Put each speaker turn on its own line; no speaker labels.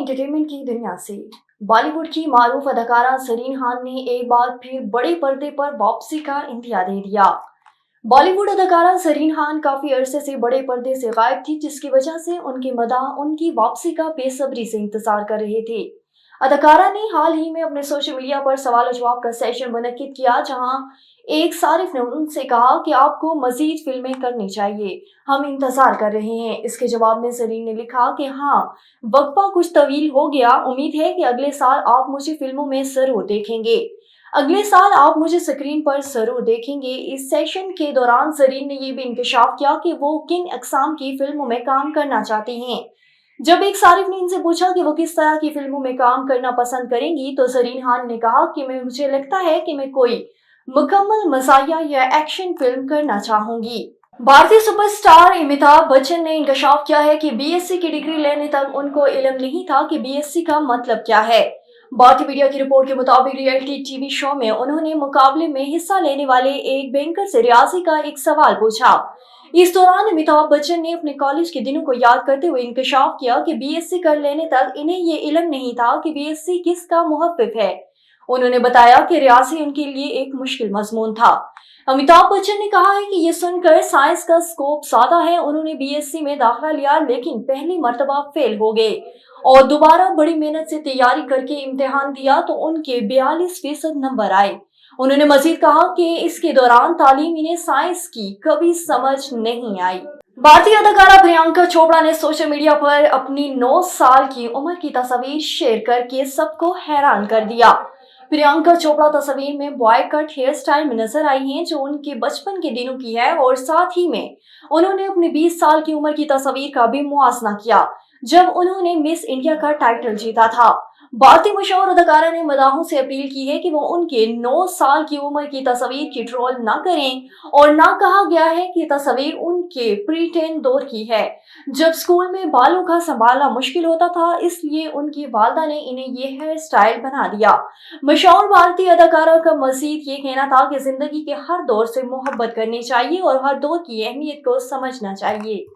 Entertainment की दुनिया से। बॉलीवुड की मारूफ अदाकारा ज़रीन खान ने एक बार फिर बड़े पर्दे पर वापसी का इंतजार दे दिया। बॉलीवुड अदाकारा ज़रीन खान काफी अरसे से बड़े पर्दे से गायब थी, जिसकी वजह से उनके मदाह उनकी वापसी का बेसब्री से इंतजार कर रहे थे। अदाकारा ने हाल ही में अपने सोशल मीडिया पर सवाल और जवाब का सेशन मुनक्किद किया, जहां एक सारिफ ने उनसे कहा कि आपको मजीद फिल्में करनी चाहिए, हम इंतजार कर रहे हैं। इसके जवाब में ज़रीन ने लिखा कि हाँ, वक्फा कुछ तवील हो गया, उम्मीद है कि अगले साल आप मुझे फिल्मों में जरूर देखेंगे। अगले साल आप मुझे स्क्रीन पर जरूर देखेंगे। इस सेशन के दौरान ज़रीन ने यह भी इंकशाफ किया कि वो किन अक़साम की फिल्मों में काम करना चाहती हैं। जब एक सारिफ ने इनसे पूछा कि वो किस तरह की फिल्मों में काम करना पसंद करेंगी, तो ज़रीन खान ने कहा कि मुझे लगता है कि मैं कोई मुकम्मल मज़ाहिया या एक्शन फिल्म करना चाहूंगी। भारतीय सुपरस्टार अमिताभ बच्चन ने इंकशाफ किया है कि बीएससी की डिग्री लेने तक उनको इल्म नहीं था कि बीएससी का मतलब क्या है। भारतीय मीडिया की रिपोर्ट के मुताबिक रियलिटी टीवी शो में उन्होंने मुकाबले में हिस्सा लेने वाले एक बैंकर से रियाजी का एक सवाल पूछा। इस दौरान अमिताभ बच्चन ने अपने कॉलेज के दिनों को याद करते हुए इंकशाफ किया कि बीएससी कर लेने तक इन्हें ये इल्म नहीं था कि बीएससी किसका मुहफ़्फ़िफ़ है। उन्होंने बताया कि रियाजी उनके लिए एक मुश्किल मजमून था। अमिताभ बच्चन ने कहा है कि ये सुनकर साइंस का स्कोप ज्यादा है। उन्होंने बीएससी में दाखिला लिया, लेकिन पहली मर्तबा फेल हो गए और दोबारा बड़ी मेहनत से तैयारी करके इम्तिहान दिया तो उनके 42% नंबर आए। उन्होंने मजीद कहा कि इसके दौरान तालीम इन्हें साइंस की कभी समझ नहीं आई। भारतीय अदाकारा प्रियंका चोपड़ा ने सोशल मीडिया पर अपनी 9 साल की उम्र की तस्वीर शेयर करके सबको हैरान कर दिया। प्रियंका चोपड़ा तस्वीर में बॉय कट हेयर स्टाइल में नजर आई हैं, जो उनके बचपन के दिनों की है, और साथ ही में उन्होंने अपने 20 साल की उम्र की तस्वीर का भी मुआसना किया, जब उन्होंने मिस इंडिया का टाइटल जीता था। भारतीय मशहूर अदाकारा ने मदाहों से अपील की है कि वो उनके 9 साल की उम्र की तस्वीर की ट्रोल न करें, और ना कहा गया है कि तस्वीर उनके प्री-टेन दौर की है, जब स्कूल में बालों का संभालना मुश्किल होता था, इसलिए उनकी वालदा ने इन्हें ये हेयर स्टाइल बना दिया। मशहूर भारतीय अदाकारा का मजीद ये कहना था कि जिंदगी के हर दौर से मोहब्बत करनी चाहिए और हर दौर की अहमियत को समझना चाहिए।